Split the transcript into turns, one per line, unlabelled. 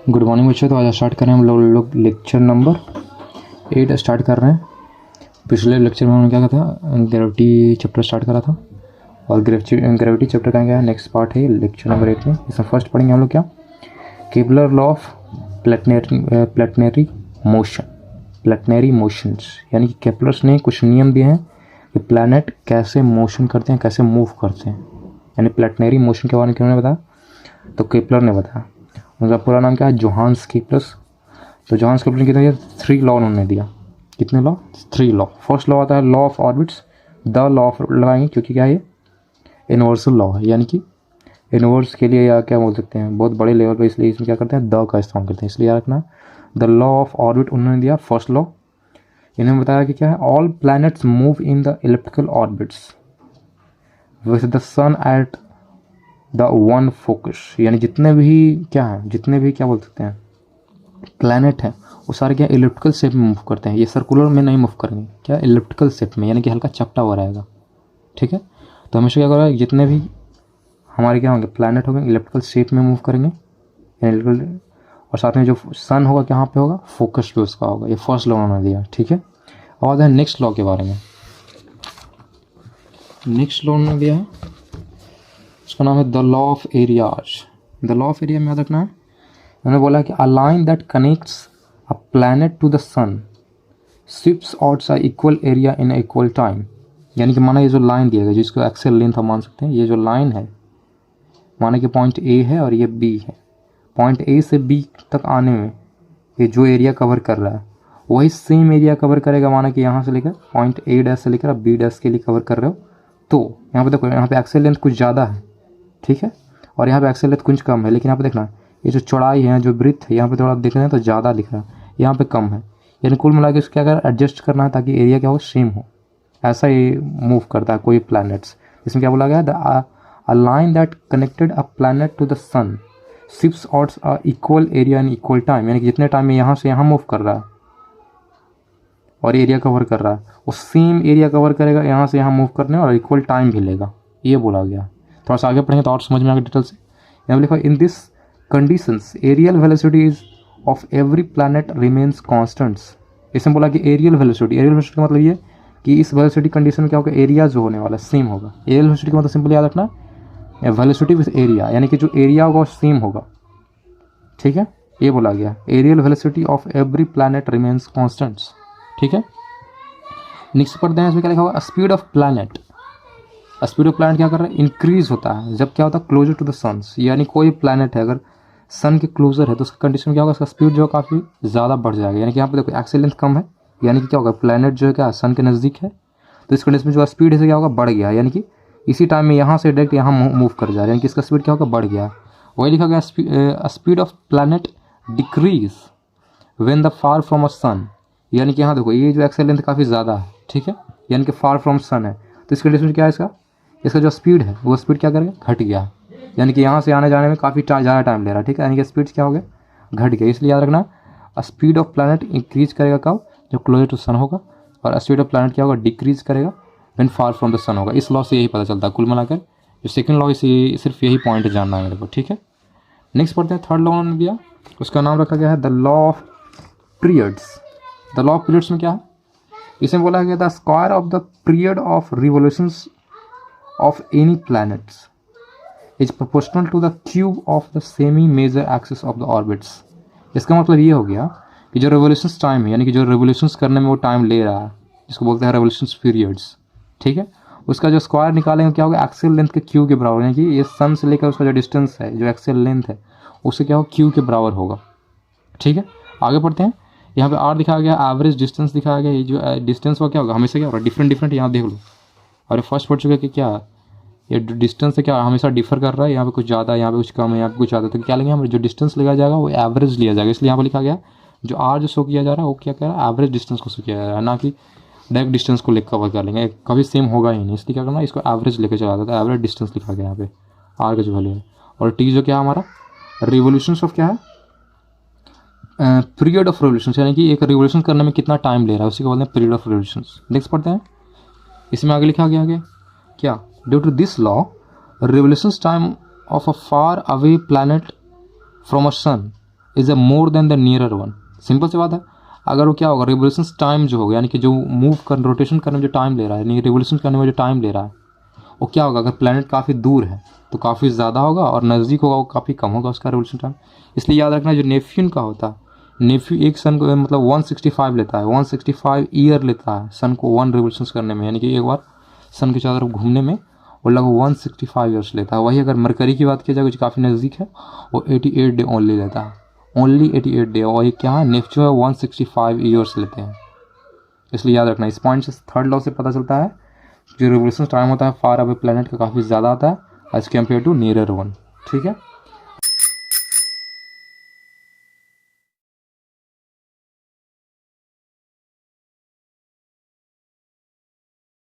Good morning बच्चों। तो आज स्टार्ट कर रहे हैं हम लोग लेक्चर नंबर 8 स्टार्ट कर रहे हैं। पिछले लेक्चर में हमने क्या कहा था, ग्रेविटी चैप्टर स्टार्ट करा था और ग्रेविटी चैप्टर का क्या नेक्स्ट पार्ट है लेक्चर नंबर 8 में। इसमें फर्स्ट पढ़ेंगे हम लोग क्या, केपलर लॉ ऑफ प्लेटनरी मोशंस, यानी कि केपलर्स ने कुछ नियम दिए हैं कि प्लैनेट कैसे मोशन करते हैं, कैसे मूव करते हैं। यानी प्लेटनरी मोशन के बारे में किन्होंने बताया, तो केपलर ने बताया। उनका पूरा नाम क्या है, जोहान्स केपलर। तो जोहान्स केपलर ने कितने 3 लॉ उन्होंने दिया। कितने लॉ? 3 लॉ। फर्स्ट लॉ आता है law of orbits, the law of लगाएंगे क्योंकि क्या है ये यूनिवर्सल लॉ है, यानी कि यूनिवर्स के लिए या क्या बोल सकते हैं बहुत बड़े लेवल पे, इसलिए इसमें क्या करते हैं द का इस्तेमाल करते हैं, इसलिए याद रखना। द लॉ ऑफ ऑर्बिट उन्होंने दिया फर्स्ट लॉ। इन्होंने बताया कि क्या है, all planets move in the elliptical orbits with the sun at the one focus, यानी जितने भी क्या बोल सकते हैं प्लैनेट हैं वो सारे क्या इलिप्टिकल शेप में मूव करते हैं। ये सर्कुलर में नहीं मूव करेंगे, क्या इलिप्टिकल शेप में, यानी कि हल्का चपटा हुआ रहेगा। ठीक है, तो हमेशा क्या करेगा, जितने भी हमारे क्या होंगे प्लैनेट होंगे इलिप्टिकल शेप में मूव करेंगे, और साथ में जो सन होगा कहाँ पे होगा, फोकस पे उसका होगा। ये फर्स्ट लॉ उन्होंने दिया। ठीक है, और नेक्स्ट लॉ के बारे में, नेक्स्ट लॉ उन्होंने दिया है, उसका नाम है the law of areas. The law of area में याद रखना है, उन्होंने बोला कि a line that connects a planet to the sun sweeps out a equal area in equal time. यानी कि माना ये जो लाइन दिया गया जिसको एक्सेल लेंथ हम मान सकते हैं, ये जो लाइन है माना कि पॉइंट ए है और ये बी है, पॉइंट ए से बी तक आने में ये जो एरिया कवर कर रहा है वही सेम एरिया कवर करेगा। माना कि यहाँ से लेकर पॉइंट ए डैश से लेकर आप बी डैश के लिए कवर कर रहे हो, तो यहाँ पे देखो, यहाँ पे एक्सेल लेंथ कुछ ज़्यादा है, ठीक है, और यहाँ पे एक्सेल लेंथ कुछ कम है। लेकिन यहाँ पे देखना ये जो चौड़ाई है, जो ब्रीथ है, यहाँ पे थोड़ा देख रहे हैं तो ज़्यादा दिख रहा है, यहाँ पे कम है। यानी कुल मिला के इसको क्या कर एडजस्ट करना है ताकि एरिया क्या हो, सेम हो। ऐसा ही मूव करता है कोई प्लैनेट्स। इसमें क्या बोला गया, the a line that connected a planet to the sun shifts out a equal area in equal time, यानी कि जितने टाइम में यहाँ से यहाँ मूव कर रहा है और एरिया कवर कर रहा है वो सेम एरिया कवर करेगा यहाँ से यहाँ मूव करने और इक्वल टाइम भी लेगा, ये बोला गया। थोड़ा सा आगे पढ़ेंगे तो और समझ में आएगा डिटेल से। यहाँ लिखा in this conditions areal velocities of every planet remains constants. इसमें बोला कि एरियल वेलोसिटी का मतलब ये कि इस वेलोसिटी कंडीशन में क्या होगा, एरिया जो होने वाला सेम होगा। एरियल वेलोसिटी का मतलब सिंपल याद रखना, वेलोसिटी विद एरिया, यानी कि जो एरिया होगा वो सेम होगा। ठीक है, ये बोला गया areal velocity of every planet remains constants. ठीक है, नेक्स्ट पढ़ते हैं, इसमें क्या लिखा हुआ, speed of planet. Speed of planet क्या कर रहा है, इंक्रीज होता है जब क्या होता है क्लोजर टू द सन्स, यानी कोई प्लैनेट है अगर सन के क्लोजर है तो उसका कंडीशन क्या होगा, उसका स्पीड जो है काफ़ी ज़्यादा बढ़ जाएगा। यानी कि यहाँ पे देखो एक्सेल लेंथ कम है, यानी कि क्या होगा प्लैनेट जो है क्या सन के नज़दीक है, तो इस कंडीशन में जो स्पीड है क्या होगा, बढ़ गया। यानी कि इसी टाइम में यहाँ से डायरेक्ट यहाँ मूव कर जा रहा है, यानी कि इसका स्पीड क्या होगा, बढ़ गया। वही लिखा गया speed of planet decreases when the far from a sun, यानी कि यहाँ देखो ये जो एक्सेल लेंथ काफ़ी ज़्यादा है, ठीक है, यानी कि फार फ्रॉम सन है, तो इस कंडीशन में क्या है, इसका जो स्पीड है वो स्पीड क्या करेगा, घट गया। यानी कि यहाँ से आने जाने में काफ़ी ज़्यादा टाइम ले रहा है, ठीक है, यानी कि स्पीड क्या हो गया, घट गया। इसलिए याद रखना स्पीड ऑफ प्लैनेट इंक्रीज करेगा कब, जब क्लोजर टू सन होगा, और स्पीड ऑफ प्लैनेट क्या होगा, डिक्रीज करेगा व्हेन फार फ्रॉम द सन होगा। इस लॉ से यही पता चलता है कुल मिलाकर। जो सेकंड लॉ इसी सिर्फ यही पॉइंट जानना है मेरे को। ठीक है, नेक्स्ट पढ़ते हैं, थर्ड लॉ उन्होंने दिया, उसका नाम रखा गया है the law of periods. The law of periods में क्या है, इसमें बोला गया the square of the period of revolutions of any planets is proportional to the cube of the semi major axis of the orbits. इसका मतलब ये हो गया कि जो रिवोल्यूशंस टाइम है, यानी कि जो रिवोल्यूशंस करने में वो टाइम ले रहा है, जिसको बोलते हैं रिवोल्यूशंस पीरियड्स, ठीक है, उसका जो स्क्वायर निकालेंगे क्या होगा, एक्सेल लेंथ के क्यू के बराबर, यानी कि ये सन से लेकर उसका जो डिस्टेंस है, जो एक्सेल लेंथ है, उससे क्या होगा, क्यू के बराबर होगा। ठीक है, आगे बढ़ते हैं। यहाँ पे आर दिखाया गया, एवरेज डिस्टेंस दिखाया गया। ये जो डिस्टेंस वो क्या होगा, हमेशा क्या होगा, डिफरेंट यहाँ देख लो। और फर्स्ट पढ़ चुके कि क्या ये डिस्टेंस से क्या हमेशा डिफर कर रहा है, यहाँ पे कुछ ज़्यादा, यहाँ पे कुछ कम है, यहाँ पे कुछ ज़्यादा, तो क्या लेंगे हम, जो डिस्टेंस लिया जाएगा वो एवरेज लिया जाएगा। इसलिए यहाँ पर लिखा गया जो आर जो शो किया जा रहा है वो क्या कह रहा है, एवरेज डिस्टेंस को शो किया जा रहा है, ना कि डायरेक्ट डिस्टेंस को लेकर कवर कर लेंगे, कभी सेम होगा ही नहीं। इसलिए क्या करना, इसको एवरेज लेकर चला जाता है, एवरेज डिस्टेंस लिखा गया यहाँ पे आर का जो वैल्यू है। और टी जो क्या हमारा रिवोल्यूशंस ऑफ क्या है, पीरियड ऑफ रिवोल्यूशंस, यानी कि एक रिवोल्यूशन करने में कितना टाइम ले रहा है उसी को बोलते हैं पीरियड ऑफ रिवोल्यूशंस। नेक्स्ट पढ़ते हैं, इसमें आगे लिखा गया आगे क्या, due to this law revolutions time of a far away planet from a sun is a more than the nearer one. Simple सी बात है, अगर वो क्या होगा, रिवोल्यूशन टाइम जो होगा, यानी कि जो मूव कर रोटेशन करने में जो टाइम ले रहा है, यानी रिवोल्यूशन करने में जो टाइम ले रहा है, वो क्या होगा, अगर प्लैनेट काफ़ी दूर है तो काफ़ी ज़्यादा होगा, और नज़दीक होगा वो काफ़ी कम होगा उसका रिवोल्यूशन टाइम। इसलिए याद रखना, जो नेपच्यून का होता है, नेपच्यून एक सन को मतलब 165 लेता है, 165 ईयर लेता है सन को 1 रिवोल्यूशन करने में, यानी कि एक बार सन के चारों तरफ घूमने में वो लगभग 165 ईयर्स लेता है। वही अगर मरकरी की बात की जाए, जो काफ़ी नज़दीक है, वो 88 डे ओनली लेता है, ओनली 88 डे। और ये क्या है, नेपच्यून है 165 ईयर्स लेते हैं। इसलिए याद रखना, इस पॉइंट से थर्ड लॉ से पता चलता है जो रिवोल्यूशन टाइम होता है फार अवे प्लैनेट का काफ़ी ज़्यादा आता है as compare to nearer one. ठीक है।